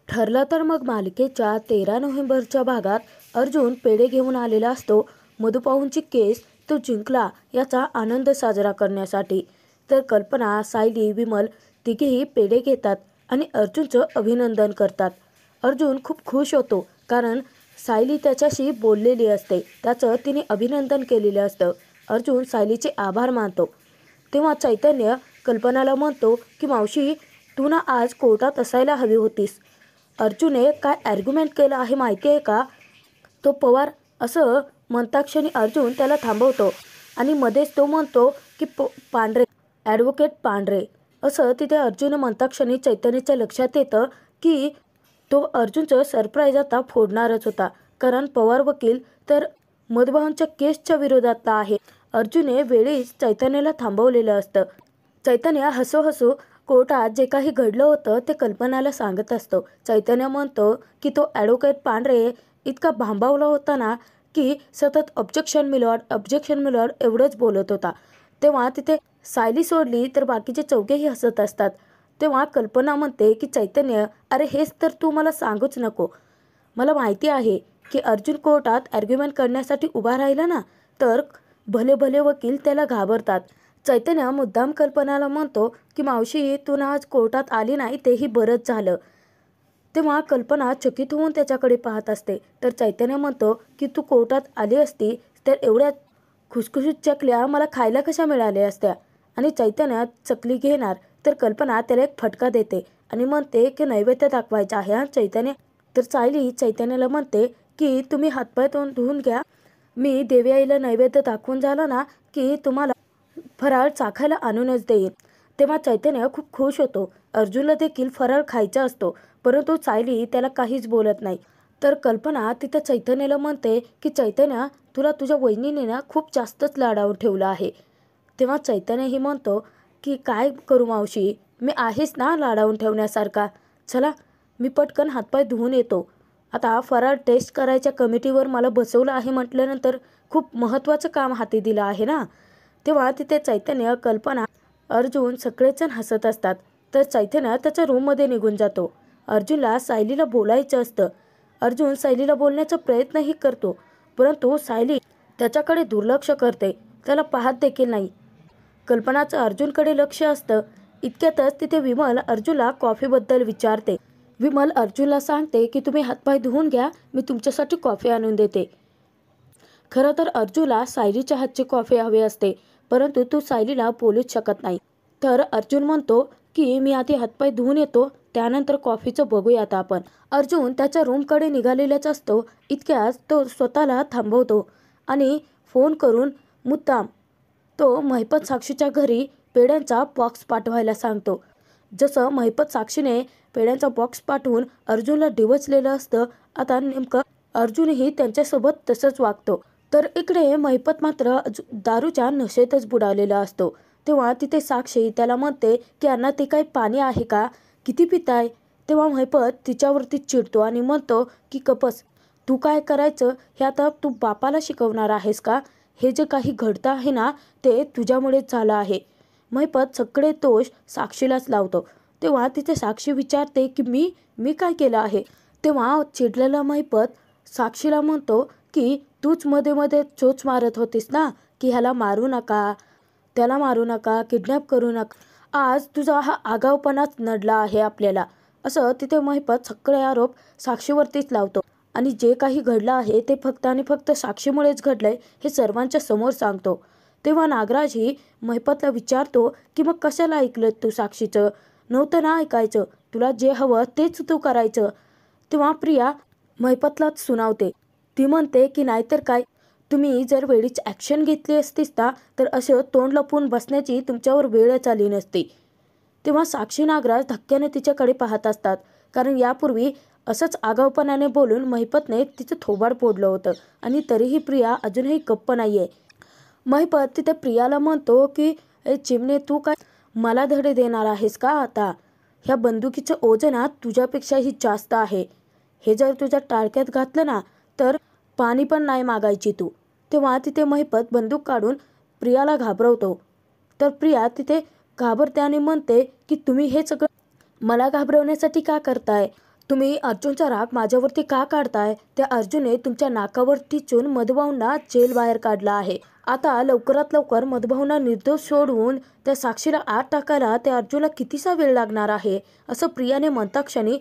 ठरलं तर मग मालिकेच्या 13 नोव्हेंबरच्या भागात अर्जुन पेढे घेऊन आलेला असतो मधुपाहूंची केस तो जिंकला याचा आनंद साजरा करण्यासाठी. तर कल्पना, सायली, विमल तिघेही पेढे घेतात आणि अर्जुनचं अभिनंदन करतात. अर्जुन खूप खुश होतो कारण सायली त्याच्याशी बोललेली असते, त्याचं तिने अभिनंदन केलेलं असतं. अर्जुन सायलीचे आभार मानतो. तेव्हा चैतन्य कल्पनाला म्हणतो की मावशी, तू ना आज कोर्टात असायला हवी होतीस. अर्जुनने काय आर्ग्युमेंट केलं आहे माहिती आहे का? तो पवार असं म्हणताक्षणी अर्जुन त्याला थांबवतो आणि मध्येच तो म्हणतो की पांढरे, ॲडव्होकेट पांढरे. असं तिथे अर्जुन म्हणताक्षणी चैतन्याच्या लक्षात येतं की तो अर्जुनचं सरप्राईज आता फोडणारच होता, कारण पवार वकील तर मधुभाऊंच्या केसच्या विरोधात आहे. अर्जुनने वेळीच चैतन्याला थांबवलेलं असतं. चैतन्य हसू हसू कोर्टात जे काही घडलं होतं ते कल्पनाला सांगत असतो. चैतन्य म्हणतो की तो ॲडव्होकेट पांढरे इतका भांबावला होता ना की सतत ऑब्जेक्शन मिलॉर्ड, ऑब्जेक्शन मिलॉर्ड एवढंच बोलत होता. तेव्हा तिथे सायली सोडली तर बाकीचे चौघेही हसत असतात. तेव्हा कल्पना म्हणते की चैतन्य, अरे हेच तर तू मला सांगूच नको. मला माहिती आहे की अर्जुन कोर्टात आर्ग्युमेंट करण्यासाठी उभा राहिला ना तर भले भले वकील त्याला घाबरतात. चैतन्य मुद्दाम कल्पनाला म्हणतो की मावशी, तू ना आज कोर्टात आली नाही तेही बरंच झालं. तेव्हा कल्पना चकित होऊन त्याच्याकडे पाहत असते. तर चैतन्य म्हणतो की तू कोर्टात आली असती तर एवढ्या खुसखुशीत चकल्या मला खायला कशा मिळाल्या असत्या. आणि चैतन्य चकली घेणार तर कल्पना त्याला एक फटका देते आणि म्हणते की नैवेद्य दाखवायचा आहे हा चैतन्य. तर सायली चैतन्याला म्हणते की तुम्ही हातपाय तोंड धुवून घ्या, मी देवी आईला नैवेद्य दाखवून झालं ना की तुम्हाला फराळ चाखायला आणूनच देईन. तेव्हा चैतन्य खूप खुश होतो. अर्जुनला देखील फराळ खायचा असतो, परंतु सायली त्याला काहीच बोलत नाही. तर कल्पना तिथं चैतन्याला म्हणते की चैतन्य, तुला तुझ्या वहिनीने ना खूप जास्तच लाडावून ठेवलं आहे. तेव्हा चैतन्यही म्हणतो की काय करू मावशी, मी आहेच ना लाडावून ठेवण्यासारखा. चला मी पटकन हातपाय धुवून येतो. आता फराळ टेस्ट करायच्या कमिटीवर मला बसवलं आहे म्हटल्यानंतर खूप महत्त्वाचं काम हाती दिलं आहे ना. तेव्हा तिथे चैतन्य, कल्पना, अर्जुन सगळेजण हसत असतात. तर चैतन्य त्याच्या रूममध्ये निघून जातो. अर्जुनला सायलीला बोलायचं असतं. अर्जुन सायलीला बोलण्याचा प्रयत्नही करतो, परंतु सायली त्याच्याकडे दुर्लक्ष करते, त्याला पाहत देखील नाही. कल्पनाचं अर्जुनकडे लक्ष असतं. इतक्यातच तिथे विमल अर्जुनला कॉफीबद्दल विचारते. विमल अर्जुनला सांगते की तुम्ही हातपाय धुवून घ्या, मी तुमच्यासाठी कॉफी आणून देते. खरं तर अर्जुनला सायलीच्या हातची कॉफी हवी असते, परंतु तो सायलीला बोलूच शकत नाही. तर अर्जुन म्हणतो की मी आधी हातपाय धुवून येतो, त्यानंतर कॉफीचं बघूयात आपण. अर्जुन त्याच्या रूमकडे निघालेलाच असतो. इतक्याच तो स्वतःला थांबवतो आणि फोन करून मुद्दाम तो महिपत साक्षीच्या घरी पेढ्यांचा बॉक्स पाठवायला सांगतो. जसं महिपत साक्षीने पेढ्यांचा बॉक्स पाठवून अर्जुनला डिवचलेलं असतं, आता नेमकं अर्जुनही त्यांच्यासोबत तसंच वागतो. तर इकडे महिपत मात्र दारूच्या नशेतच बुडालेला असतो. तेव्हा तिथे साक्षी त्याला म्हणते की अण्णा, ते काही पाणी आहे का, किती पिताय? तेव्हा महिपत तिच्यावरती चिडतो आणि म्हणतो की कपस, तू काय करायचं हे आता तू बापाला शिकवणार आहेस का? हे जे काही घडतं आहे ना ते तुझ्यामुळेच झालं आहे. महिपत सगळे दोष साक्षीलाच लावतो. तेव्हा तिथे साक्षी विचारते की मी काय केलं आहे? तेव्हा चिडलेला महिपत साक्षीला म्हणतो की तूच मध्ये मध्ये चोच मारत होतीस ना की ह्याला मारू नका, त्याला मारू नका, किडनॅप करू नका. आज तुझा हा आगाऊपणाच नडला आहे आपल्याला. असं तिथे महिपत सगळे आरोप साक्षीवरतीच लावतो आणि जे काही घडलं आहे ते फक्त आणि फक्त साक्षीमुळेच घडलंय हे सर्वांच्या समोर सांगतो. तेव्हा नागराजही महिपतला विचारतो की मग कशाला ऐकलं तू साक्षीचं? नव्हतं ना ऐकायचं, तुला जे हवं तेच तू करायचं. तेव्हा प्रिया महिपतलाच सुनावते. ती म्हणते की नाहीतर काय, तुम्ही जर वेळीच ॲक्शन घेतली असतीस ना तर असं तोंड लपवून बसण्याची तुमच्यावर वेळच आली नसती. तेव्हा साक्षी, नागराज धक्क्याने तिच्याकडे पाहत असतात, कारण यापूर्वी असंच आगाऊपणाने बोलून महिपतने तिचं थोबाड फोडलं होतं आणि तरीही प्रिया अजूनही गप्प नाहीये. महिपत तिथे प्रियाला म्हणतो की ए चिमणे, तू काय मला धडे देणार आहेस का आता? ह्या बंदुकीचं ओझं ना तुझ्यापेक्षाही जास्त आहे. हे जर तुझ्या टाळक्यात घातलं ना तर पाणी पण नाही मागायची तू. तेव्हा तिथे महिपत बंदूक काढून प्रियाला घाबरवतो. तर प्रिया तिथे घाबरते आणि म्हणते की तुम्ही हे सगळं मला घाबरवण्यासाठी का करताय? तुम्ही अर्जुनचा राग माझ्यावरती का काढताय? त्या अर्जुनने तुमच्या नाकावर टिचून मधुभाऊंना जेल बाहेर काढला आहे. आता लवकरात लवकर मधुभाऊंना निर्दोष सोडवून त्या साक्षीला आत टाकायला त्या अर्जुनला कितीसा वेळ लागणार आहे, असं प्रियाने म्हणता क्षणी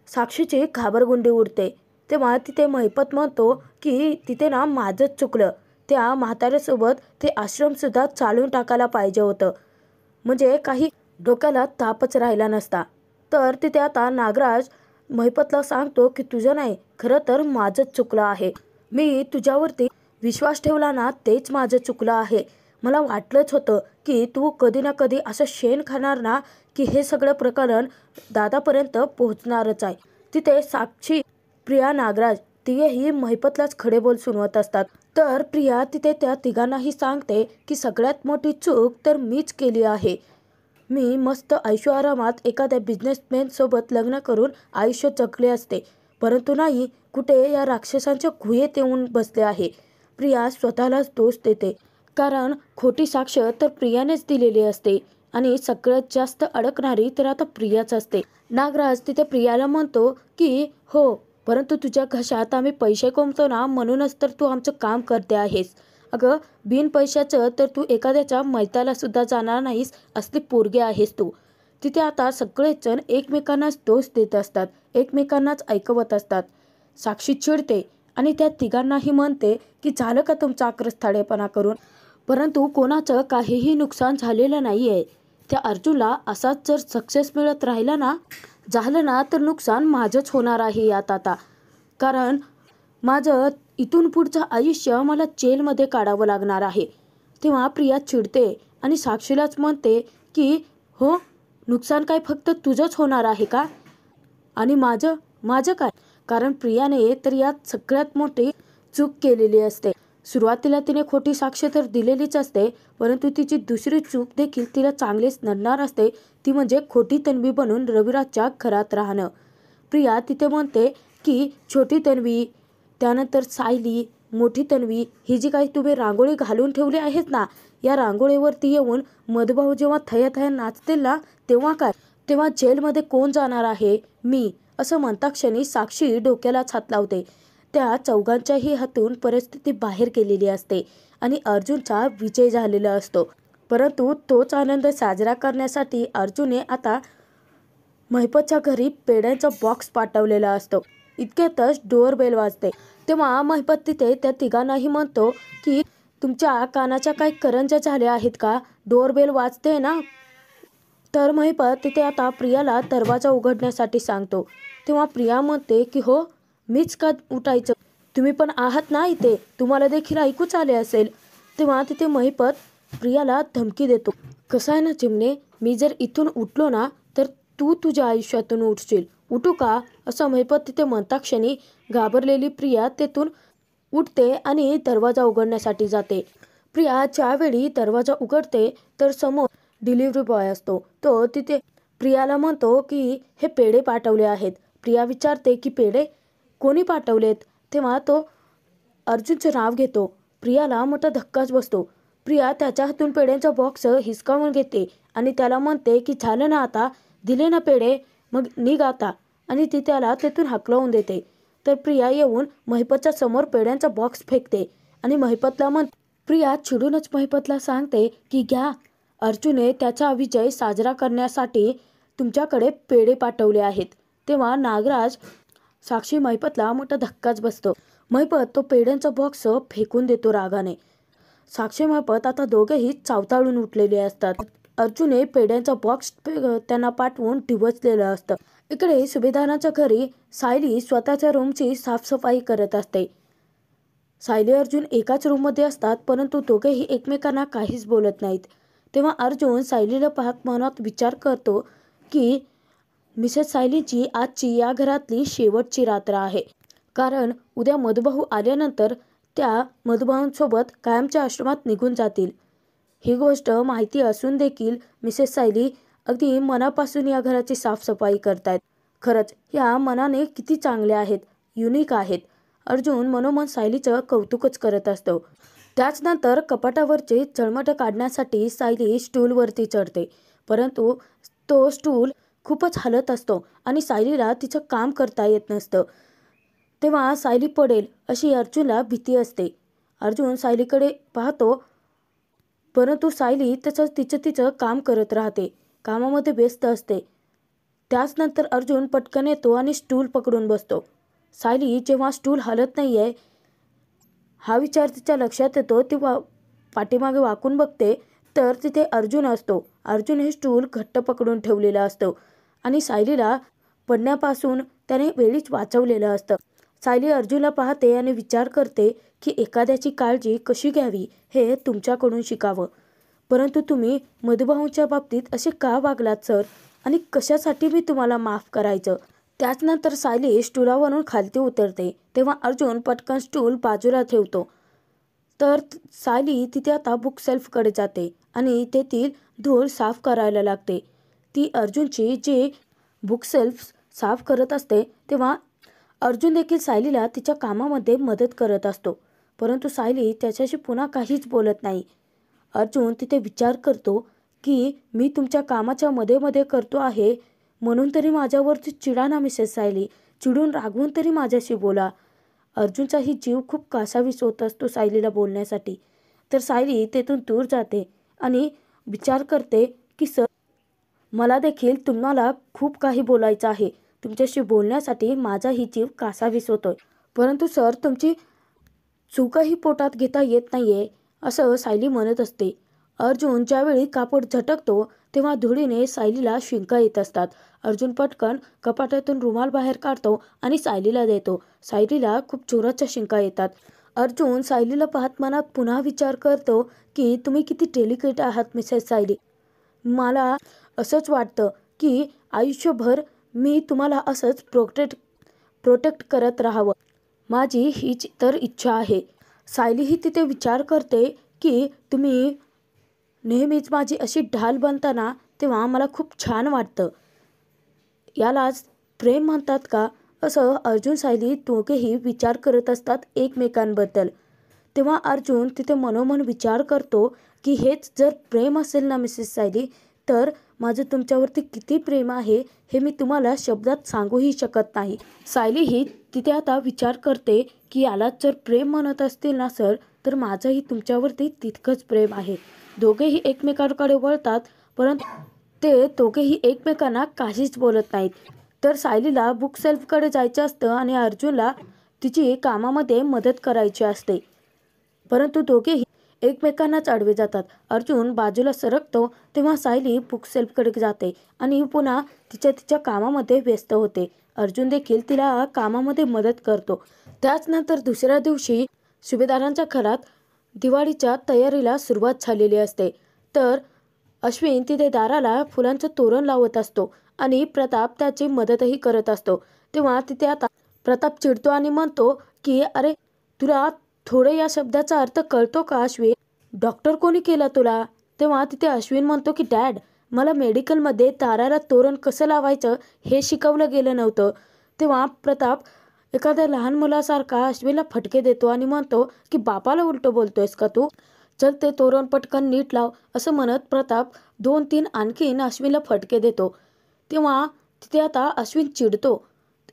साक्षीची घाबरगुंडी उडते. तेव्हा तिथे महिपत म्हणतो की तिथे ना माझंच चुकलं. त्या म्हाताऱ्यासोबत ते आश्रमसुद्धा चालून टाकायला पाहिजे होतं, म्हणजे काही डोक्याला तापच राहिला नसता. तर तिथे आता नागराज महिपतला सांगतो की तुझं नाही, खरं तर माझंच चुकलं आहे. मी तुझ्यावरती विश्वास ठेवला ना, तेच माझं चुकलं आहे. मला वाटलंच होतं की तू कधी ना कधी असं शेण खाणार ना, की हे सगळं प्रकरण दादापर्यंत पोहोचणारच आहे. तिथे साक्षी, प्रिया, नागराज तिघेही महिपतलाच खडे बोल सुनवत असतात. तर प्रिया तिथे त्या तिघांनाही सांगते की सगळ्यात मोठी चूक तर मीच केली आहे. मी मस्त ऐशोआरामात एखाद्या बिझनेसमॅन सोबत लग्न करून आयुष्य जगले असते, परंतु नाही, कुठे या राक्षसांच्या गुहेत येऊन बसले आहे. प्रिया स्वतःलाच दोष देते, कारण खोटी साक्ष तर प्रियानेच दिलेली असते आणि सगळ्यात जास्त अडकणारी तर आता प्रियाच असते. नागराज तिथे प्रियाला म्हणतो की हो, परंतु तुझ्या घशात आम्ही पैसे कमवतो ना, म्हणूनच तर तू आमचं काम करते आहेस. अगं, बिन पैशाचं तर तू एखाद्याच्या मैताला सुद्धा जाणार नाहीस, असली पोरगी आहेस तू. तिथे आता सगळेच जण एकमेकांनाच दोष देत असतात, एकमेकांनाच ऐकवत असतात. साक्षी चिडते आणि त्या तिघांनाही म्हणते की झालं का तुमचा आक्रस्थाळेपणा करून? परंतु कोणाचं काहीही नुकसान झालेलं नाही आहे. त्या अर्जुनला असाच जर सक्सेस मिळत राहिला ना, झालं ना, तर नुकसान माझंच होणार आहे यात आता. कारण माझं इथून पुढचं आयुष्य मला जेलमध्ये काढावं लागणार आहे. तेव्हा प्रिया चिडते आणि साक्षीलाच म्हणते की हो, नुकसान काय फक्त तुझंच होणार आहे का? आणि माझं काय? कारण प्रियाने तर यात सगळ्यात मोठी चूक केलेली असते. सुरुवातीला तिने खोटी साक्ष तर दिलेलीच असते, परंतु तिची दुसरी चूक देखील तिला चांगलीच नडणार असते, ती म्हणजे खोटी तन्वी बनून रविराजच्या घरात राहणं. प्रिया तिथे म्हणते की छोटी तन्वी, त्यानंतर सायली, मोठी तन्वी, ही जी काही तुम्ही रांगोळी घालून ठेवली आहेत ना, या रांगोळीवरती येऊन मधुभाऊ जेव्हा थया नाचतील ना, तेव्हा काय? तेव्हा जेलमध्ये कोण जाणार आहे? मी, असं म्हणता क्षणी साक्षी डोक्यालाच हात लावते. त्या चौघांच्याही हातून परिस्थिती बाहेर गेलेली असते आणि अर्जुनचा विजय झालेला असतो. परंतु तोच आनंद साजरा करण्यासाठी अर्जुनने आता महिपतच्या घरी पेढ्यांचा बॉक्स पाठवलेला असतो. इतक्यातच डोअरबेल वाजते. तेव्हा महिपत तिथे त्या तिघांनाही म्हणतो की तुमच्या कानाच्या काही करंज्या झाल्या आहेत का? डोअरबेल वाजते ना. तर महिपत तिथे आता प्रियाला दरवाजा उघडण्यासाठी सांगतो. तेव्हा प्रिया म्हणते की हो, मीच का उठायचं? तुम्ही पण आहात ना इथे, तुम्हाला देखील ऐकूच आले असेल. तेव्हा तिथे महिपत प्रियाला धमकी देतो. कसं आहे ना चिमणे, मी जर इथून उठलो ना, तर तू तुझ्या आयुष्यातून उठशील. उठू का? असं महिपत तिथे म्हणता क्षणी घाबरलेली प्रिया तेथून उठते आणि दरवाजा उघडण्यासाठी जाते. प्रिया ज्यावेळी दरवाजा उघडते तर समोर डिलिव्हरी बॉय असतो. तो तिथे प्रियाला म्हणतो की हे पेढे पाठवले आहेत. प्रिया विचारते की पेढे कोणी पाठवलेत? तेव्हा तो अर्जुनचं नाव घेतो. प्रियाला मोठा धक्काच बसतो. प्रिया त्याच्या हातून पेढ्यांचा बॉक्स हिसकावून घेते आणि त्याला म्हणते की झालं ना आता, दिले ना पेढे, मग निघ आता. आणि ती त्याला तेथून हाकलवून देते. तर प्रिया येऊन महिपतच्या समोर पेढ्यांचा बॉक्स फेकते आणि महिपतला प्रिया चिडूनच महिपतला सांगते की घ्या, अर्जुनने त्याचा विजय साजरा करण्यासाठी तुमच्याकडे पेढे पाठवले आहेत. तेव्हा नागराज, साक्षी, महिपतला मोठा धक्काच बसतो. महिपत तो पेढ्यांचा बॉक्स फेकून देतो रागाने. साक्षी, महिपत आता दोघेही चावताळून उठलेले असतात. अर्जुनने पेढ्यांचा बॉक्स त्यांना पाठवून डिवचलेलं असतं. इकडे सुभेदाराच्या घरी सायली स्वतःच्या रूमची साफसफाई करत असते. सायली अर्जुन एकाच रूममध्ये असतात, परंतु दोघेही एकमेकांना काहीच बोलत नाहीत. तेव्हा अर्जुन सायलीला पाहत मनात विचार करतो की मिसेस सायलीची आजची या घरातली शेवटची रात्र आहे, कारण उद्या मधुभाऊ आल्यानंतर त्या मधुभाऊंसोबत कायमच्या आश्रमात निघून जातील. ही गोष्ट माहिती असून देखील मिसेस सायली अगदी मनापासून या घराची साफसफाई करतायत. खरंच या मनाने किती चांगल्या आहेत, युनिक आहेत. अर्जुन मनोमन सायलीचं कौतुकच करत असतो. त्याचनंतर कपाटावरचे चळमट काढण्यासाठी सायली स्टूलवरती चढते, परंतु तो स्टूल खूपच हलत असतो आणि सायलीला तिचं काम करता येत नसतं. तेव्हा सायली पडेल अशी अर्जुनला भीती असते. अर्जुन सायलीकडे पाहतो, परंतु सायली तिचं काम करत राहते, कामामध्ये व्यस्त असते. त्याचनंतर अर्जुन पटकन येतो आणि स्टूल पकडून बसतो. सायली जेव्हा स्टूल हलत नाही आहे हा विचार तिच्या लक्षात येतो, ती पाठीमागे वाकून बघते तर तिथे अर्जुन असतो. अर्जुन हे स्टूल घट्ट पकडून ठेवलेलं असतं आणि सायलीला पडण्यापासून त्याने वेळीच वाचवलेलं असतं. सायली अर्जुनला पाहते आणि विचार करते की एखाद्याची काळजी कशी घ्यावी हे तुमच्याकडून शिकावं. परंतु तुम्ही मधुभाऊंच्या बाबतीत असे का वागलात सर, आणि कशासाठी मी तुम्हाला माफ करायचं. त्याचनंतर सायली स्टूलावरून खालती उतरते. तेव्हा अर्जुन पटकन स्टूल बाजूला ठेवतो. तर सायली तिथे आता बुक सेल्फकडे जाते आणि तेथील धूळ साफ करायला लागते. ती अर्जुनची जी बुक सेल्फ साफ करत असते तेव्हा अर्जुन देखील सायलीला तिच्या कामामध्ये मदत करत असतो. परंतु सायली त्याच्याशी पुन्हा काहीच बोलत नाही. अर्जुन तिथे विचार करतो की मी तुमच्या कामाच्या मध्ये मध्ये करतो आहे म्हणून तरी माझ्यावरती चिडा ना मिसेस सायली, चिडून रागवून तरी माझ्याशी बोला. अर्जुनचाही जीव खूप कासावीस होत असतो सायलीला बोलण्यासाठी. तर सायली तेथून दूर जाते आणि विचार करते की सर, मला देखील तुम्हाला खूप काही बोलायचं आहे. तुमच्याशी बोलण्यासाठी माझाही जीव कासावीस होतोय. परंतु सर, तुमची चूकही पोटात घेता येत नाहीये असं सायली म्हणत असते. अर्जुन ज्यावेळी कापड झटकतो तेव्हा धुळीने सायलीला शिंका येत असतात. अर्जुन पटकन कपाटातून रुमाल बाहेर काढतो आणि सायलीला देतो. सायलीला खूप जोराच्या शिंका येतात. अर्जुन सायलीला पाहत मनात पुन्हा विचार करतो की तुम्ही किती डेलिकेट आहात मिसेस सायली. मला असंच वाटतं की आयुष्यभर मी तुम्हाला असंच प्रोटेक्ट करत राहावं. माझी हीच तर इच्छा आहे. सायली ही तिथे विचार करते की तुम्ही नेहमीच माझी अशी ढाल बनताना तेव्हा मला खूप छान वाटतं. यालाच प्रेम म्हणतात का, असं अर्जुन सायली दोघेही विचार करत असतात एकमेकांबद्दल. तेव्हा अर्जुन तिथे मनोमन विचार करतो की हेच जर प्रेम असेल ना मिसेस सायली, तर माझं तुमच्यावरती किती प्रेम आहे हे मी तुम्हाला शब्दात सांगूही शकत नाही. सायली ही तिथे आता विचार करते की यालाच जर प्रेम म्हणत असतील ना सर, तर माझंही तुमच्यावरती तितकंच प्रेम आहे. दोघेही एकमेकांकडे वळतात, परंतु ते दोघेही एकमेकांना काहीच बोलत नाहीत. तर सायलीला बुक सेल्फकडे जायचं असतं आणि अर्जुनला तिची कामामध्ये मदत करायची असते. परंतु दोघेही एकमेकांनाच आडवे जातात. अर्जुन बाजूला सरकतो तेव्हा सायली बुक सेल्फकडे जाते आणि पुन्हा तिच्या कामामध्ये व्यस्त होते. अर्जुन देखील तिला कामामध्ये मदत करतो. त्याचनंतर दुसऱ्या दिवशी सुभेदारांच्या घरात दिवाळीच्या तयारीला सुरुवात झालेली असते. तर अश्विन तिथे दाराला फुलांचं तोरण लावत असतो आणि प्रताप त्याची मदतही करत असतो. तेव्हा तिथे आता प्रताप चिडतो आणि म्हणतो की अरे, तुला थोडं या शब्दाचा अर्थ कळतो का अश्विन? डॉक्टर कोणी केला तुला? तेव्हा तिथे अश्विन म्हणतो की डॅड, मला मेडिकलमध्ये दाराला तोरण कसं लावायचं हे शिकवलं गेलं नव्हतं. तेव्हा प्रताप एखाद्या लहान मुलासारखा अश्विनला फटके देतो आणि म्हणतो की बापाला उलटं बोलतोयस का तू? चल ते तोरण पटकन नीट लाव, असं म्हणत प्रताप 2-3 आणखीन अश्विनला फटके देतो. तेव्हा तिथे आता अश्विन चिडतो.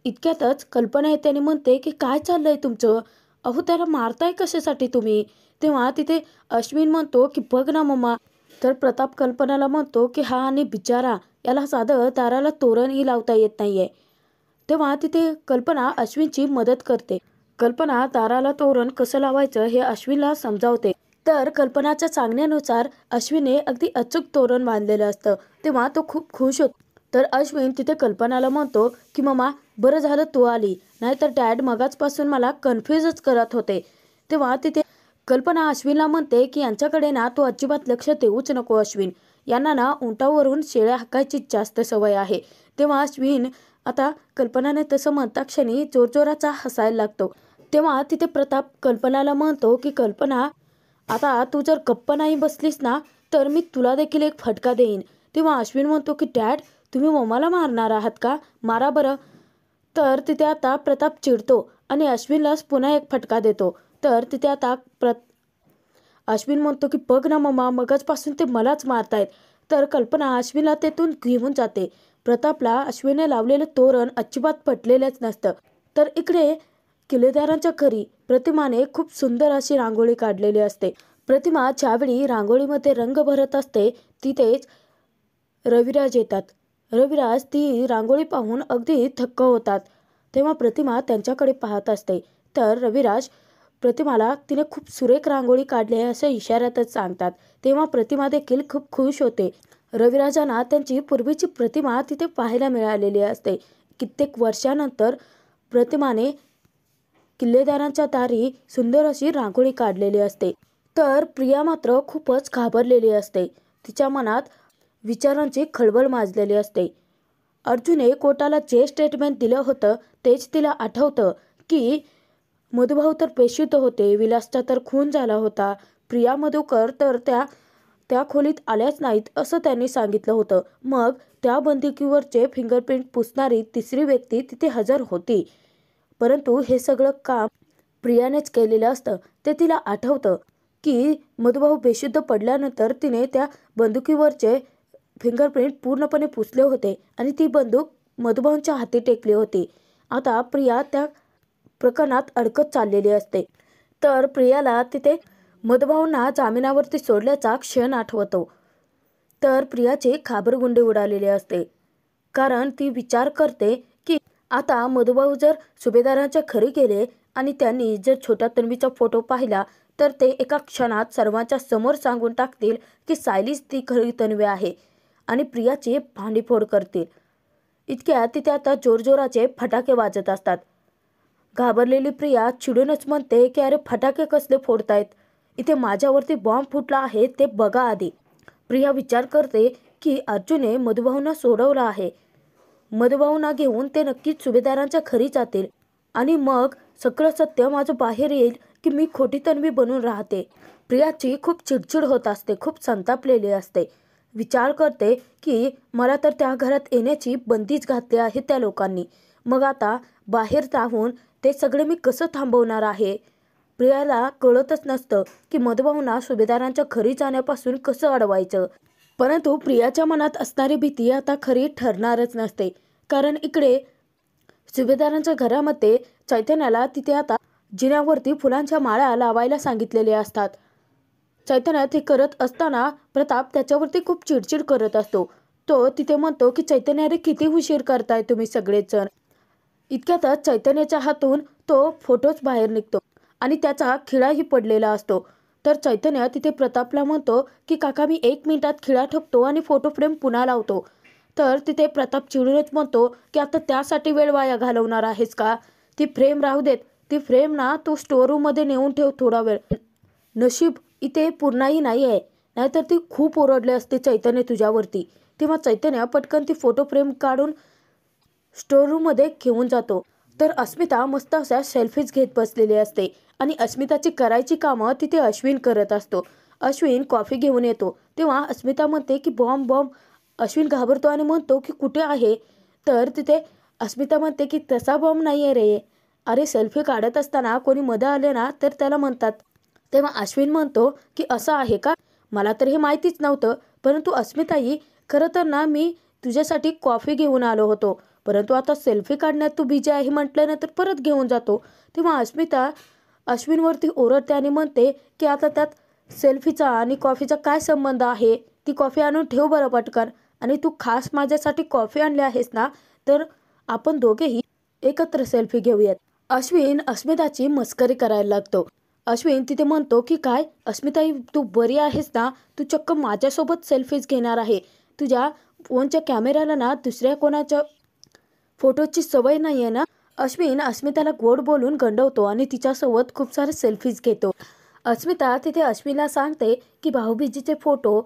इतक्यातच कल्पना येते आणि म्हणते की काय चाललंय तुमचं? अहो, त्याला मारताय कशासाठी तुम्ही? तेव्हा तिथे अश्विन म्हणतो की बघ ना मम्मा. तर प्रताप कल्पनाला म्हणतो की हा आणि बिचारा, याला साधं दाराला तोरणही लावता येत नाहीये. तेव्हा तिथे कल्पना अश्विनची मदत करते. कल्पना दाराला तोरण कसं लावायचं हे अश्विनला समजावते. तर कल्पनाच्या सांगण्यानुसार अश्विनने अगदी अचूक तोरण बांधलेलं असतं. तेव्हा तो खूप खुश होतो. तर अश्विन तिथे कल्पनाला म्हणतो की मम्मा, बरं झालं तू आली, नाहीतर डॅड मगाचपासून मला कन्फ्यूजच करत होते. तेव्हा तिथे कल्पना अश्विनला म्हणते की यांच्याकडे ना तू अजिबात लक्ष देऊच नको अश्विन, यांना ना उंटावरून शेळ्या हाकायची जास्त सवय आहे. तेव्हा अश्विन आता कल्पनाने तसं म्हणता क्षणी जोरजोराचा हसायला लागतो. तेव्हा तिथे प्रताप कल्पनाला म्हणतो की कल्पना, आता तू जर गप्प नाही बसलीस ना तर मी तुला देखील एक फटका देईन. तेव्हा अश्विन म्हणतो की डॅड, तुम्ही मम्माला मारणार आहात का? मारा बरं. तर तिथे आता प्रताप चिडतो आणि अश्विनलाच पुन्हा एक फटका देतो. तर तिथे आता अश्विन म्हणतो की बघ ना मम्मा, मगाचपासून ते मलाच मारतायत. तर कल्पना अश्विनला तेथून घेऊन जाते. प्रतापला अश्विनने लावलेलं तोरण अजिबात पटलेलंच नसतं. तर इकडे किल्लेदारांच्या घरी प्रतिमाने खूप सुंदर अशी रांगोळी काढलेली असते. प्रतिमा ज्यावेळी रांगोळीमध्ये रंग भरत असते तिथेच रविराज येतात. रविराज ती रांगोळी पाहून अगदी थक्क होतात. तेव्हा प्रतिमा त्यांच्याकडे पाहत असते. तर रविराज प्रतिमाला तिने खूप सुरेख रांगोळी काढली आहे असं इशाऱ्यातच सांगतात. तेव्हा प्रतिमा देखील खूप खुश होते. रविराजांना त्यांची पूर्वीची प्रतिमा तिथे पाहायला मिळालेली असते. कित्येक वर्षानंतर प्रतिमाने किल्लेदारांच्या दारी सुंदर अशी रांगोळी काढलेली असते. तर प्रिया मात्र खूपच घाबरलेली असते. तिच्या मनात विचारांची खळबळ माजलेली असते. अर्जुने कोर्टाला जे स्टेटमेंट दिलं होतं तेच तिला आठवतं की मधुभाऊ तर बेशुद्ध होते, विलासचा तर खून झाला होता, प्रिया मधुकर तर त्या खोलीत आल्याच नाहीत असं त्यांनी सांगितलं होतं. मग त्या बंदुकीवरचे फिंगरप्रिंट पुसणारी तिसरी व्यक्ती तिथे हजर होती. परंतु हे सगळं काम प्रियानेच केलेलं असतं. ते तिला आठवतं की मधुभाऊ बेशुद्ध पडल्यानंतर तिने त्या बंदुकीवरचे फिंगरप्रिंट पूर्णपणे पुसले होते आणि ती बंदूक मधुभाऊंच्या हाती टेकली होती. आता प्रिया त्या प्रकरणात अडकत चाललेली असते. तर प्रियाला तिथे मधुभाऊंना जामिनावरती सोडल्याचा क्षण आठवतो. तर प्रियाचे घाबरगुंडी उडालेली असते. कारण ती विचार करते की आता मधुभाऊ जर सुभेदारांच्या घरी गेले आणि त्यांनी जर छोट्या तन्वीचा फोटो पाहिला तर ते एका क्षणात सर्वांच्या समोर सांगून टाकतील की सायलीच ती खरी तन्वी आहे आणि प्रियाची भांडीफोड करतील. इतक्या तिथे आता जोरजोराचे फटाके वाजत असतात. घाबरलेली प्रिया चिडूनच म्हणते की अरे फटाके कसले फोडतायत, इथे माझ्यावरती बॉम्ब फुटला आहे ते बघा आधी. प्रिया विचार करते की अर्जुने मधुभाऊंना सोडवलं आहे. मधुभाऊंना घेऊन ते नक्कीच सुभेदारांच्या घरी जातील आणि मग सगळं सत्य माझं बाहेर येईल की मी खोटी तन्वी बनून राहते. प्रियाची खूप चिडचिड होत असते, खूप संतापलेली असते. विचार करते की मला तर त्या घरात येण्याची बंदीच घातली आहे त्या लोकांनी. मग आता बाहेर जाऊन ते सगळे मी कसं थांबवणार आहे. प्रियाला कळतच नसतं की मधुभाऊंना सुभेदारांच्या घरी जाण्यापासून कसं अडवायचं. परंतु प्रियाच्या मनात असणारी भीती आता खरी ठरणारच नसते. कारण इकडे सुभेदारांच्या घरामध्ये चैतन्याला तिथे आता जिन्यावरती फुलांच्या माळा लावायला सांगितलेल्या असतात. चैतन्य ते करत असताना प्रताप त्याच्यावरती खूप चिडचिड करत असतो. तो तिथे म्हणतो की चैतन्य अरे किती उशीर करताय तुम्ही सगळेच जण. इतक्यातच चैतन्याच्या हातून तो फोटोच बाहेर निघतो आणि त्याचा खिळाही पडलेला असतो. तर चैतन्य तिथे प्रतापला म्हणतो की काका मी 1 मिनिटात खिळा ठोकतो आणि फोटो फ्रेम पुन्हा लावतो. तर तिथे प्रताप चिडूनच म्हणतो की आता त्यासाठी वेळ वाया घालवणार आहेस का. ती फ्रेम राहू देत, ती फ्रेम ना तू स्टोर रूममध्ये नेऊन ठेव थोडा वेळ. नशीब इथे पूर्णाही नाही आहे, नाहीतर ती खूप ओरडले असते चैतन्य तुझ्यावरती. तेव्हा चैतन्य पटकन ती फोटो फ्रेम काढून स्टोर रूममध्ये घेऊन जातो. तर अस्मिता मस्त अशा सेल्फीज घेत बसलेली असते आणि अस्मिताची करायची कामं तिथे अश्विन करत असतो. अश्विन कॉफी घेऊन येतो. तेव्हा अस्मिता म्हणते की बॉम्ब बॉम्ब. अश्विन घाबरतो आणि म्हणतो की कुठे आहे. तर तिथे अस्मिता म्हणते की तसा बॉम्ब नाही आहे रे, अरे सेल्फी काढत असताना कोणी मध्ये आले ना तर त्याला म्हणतात. तेव्हा अश्विन म्हणतो की असं आहे का, मला तर हे माहितीच नव्हतं. परंतु अस्मिताई खरं तर ना मी तुझ्यासाठी कॉफी घेऊन आलो होतो, परंतु आता सेल्फी काढण्यात तू बिझी आहे म्हटल्यानंतर परत घेऊन जातो. तेव्हा अस्मिता अश्विनवरती ओरडते आणि म्हणते की आता त्यात सेल्फीचा आणि कॉफीचा काय संबंध आहे. ती कॉफी आणून ठेव बरं पटकन, आणि तू खास माझ्यासाठी कॉफी आणली आहेस ना तर आपण दोघेही एकत्र सेल्फी घेऊयात. अश्विन अस्मिताची मस्करी करायला लागतो. अश्विन तिथे म्हणतो की काय अस्मिताई तू बरी आहेस ना, तू चक्क माझ्यासोबत सेल्फीज घेणार आहे. तुझ्या फोनच्या कॅमेऱ्याला ना दुसऱ्या कोणाच्या फोटोची सवय नाही आहे ना. अश्विन अस्मिताला गोड बोलून गंडवतो आणि तिच्यासोबत खूप सारे सेल्फीज घेतो. अस्मिता तिथे अश्विनला सांगते की भाऊबीजीचे फोटो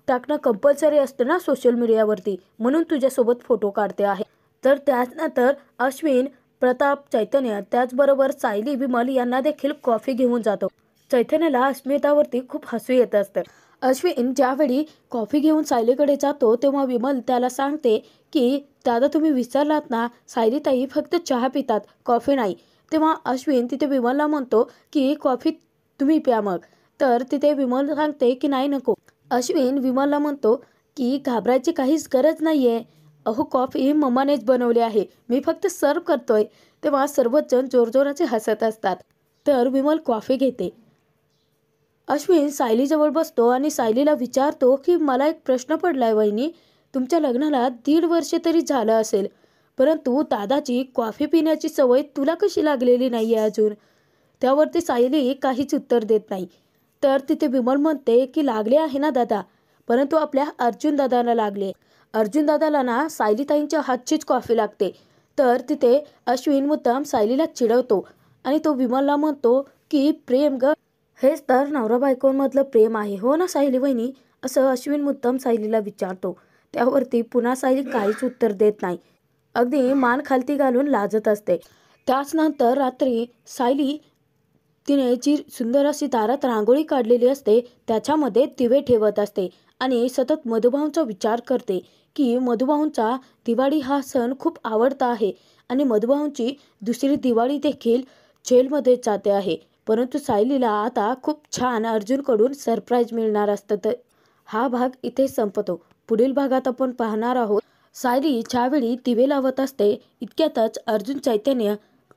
टाकणं कंपल्सरी असतं ना सोशल मीडियावरती, म्हणून तुझ्यासोबत फोटो काढते आहे. तर त्यानंतर अश्विन प्रताप चैतन्य त्याचबरोबर सायली विमल यांना देखील कॉफी घेऊन जातो. चैतन्याला अस्मितावरती खूप हसू येत असतं. अश्विन ज्यावेळी कॉफी घेऊन सायलीकडे जातो तेव्हा विमल त्याला सांगते की दादा तुम्ही विसरलात ना, सायलीताई फक्त चहा पितात, कॉफी नाही. तेव्हा अश्विन तिथे विमलला म्हणतो की कॉफी तुम्ही प्या मग. तर तिथे विमल सांगते की नाही नको. अश्विन विमलला म्हणतो की घाबरायची काहीच गरज नाही आहे, अहो कॉफी मम्मानेच बनवली आहे, मी फक्त सर्व करतोय. तेव्हा सर्वच जण जोरजोराचे हसत असतात. तर विमल कॉफी घेते. अश्विन सायलीजवळ बसतो आणि सायलीला विचारतो की मला एक प्रश्न पडलाय वहिनी, तुमच्या लग्नाला 1.5 वर्ष तरी झालं असेल, परंतु दादाची कॉफी पिण्याची सवय तुला कशी लागलेली नाहीये अजून? त्यावरती सायली काहीच उत्तर देत नाही. तर तिथे विमल म्हणते की लागले आहे ना दादा, परंतु आपल्या अर्जुन दादाला लागले. अर्जुन दादाला ना सायलीताईंच्या हातचीच कॉफी लागते. तर तिथे अश्विन मुद्दाम सायलीला चिडवतो आणि तो विमलला म्हणतो की प्रेम ग, हेच तर नवरा बायकोंमधलं प्रेम आहे हो ना सायली वहिनी, असं अश्विन मुद्दाम सायलीला विचारतो. त्यावरती पुन्हा सायली काहीच उत्तर देत नाही, अगदी मान खालती घालून लाजत असते. त्याच नंतर रात्री सायली तिने जी सुंदर अशी दारात रांगोळी काढलेली असते त्याच्यामध्ये दिवे ठेवत असते आणि सतत मधुभाऊंचा विचार करते की मधुभाऊंचा दिवाळी हा सण खूप आवडता आहे आणि मधुभाऊंची दुसरी दिवाळी देखील जेलमध्ये जाते आहे. परंतु सायलीला आता खूप छान अर्जुनकडून सरप्राईज मिळणार असतं. तर हा भाग इथे संपतो. पुढील भागात आपण पाहणार आहोत सायली ज्यावेळी दिवे लावत असते इतक्यातच अर्जुन, चैतन्य,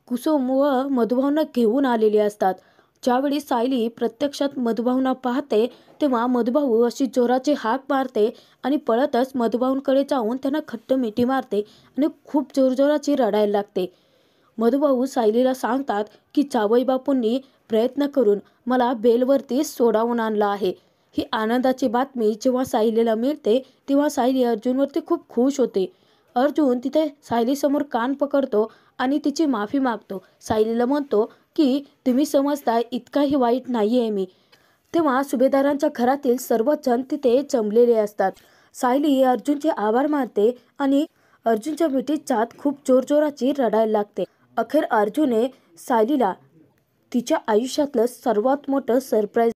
कुसुम व मधुभाऊंना घेऊन आलेली असतात. ज्यावेळी सायली प्रत्यक्षात मधुभाऊंना पाहते तेव्हा मधुभाऊ अशी जोराची हाक मारते आणि पळतच मधुभाऊंकडे जाऊन त्यांना खट्ट मिठी मारते आणि खूप जोरजोराची रडायला लागते. मधुभाऊ सायलीला सांगतात की जावई बापूंनी प्रयत्न करून मला बेलवरती सोडावून आणलं आहे. ही आनंदाची बातमी जेव्हा सायलीला मिळते तेव्हा सायली अर्जुनवरती खूप खुश होते. अर्जुन तिथे सायलीसमोर कान पकडतो आणि तिची माफी मागतो. सायलीला म्हणतो की तुम्ही समजताय इतकाही वाईट नाही आहे मी. तेव्हा सुभेदारांच्या घरातील सर्वच जण तिथे जमलेले असतात. सायली अर्जुनचे आभार मानते आणि अर्जुनच्या मिठीत जात खूप जोरजोराची रडायला लागते. अखेर अर्जुनने सायलीला तिच्या आयुष्यातलं सर्वात मोठं सरप्राईज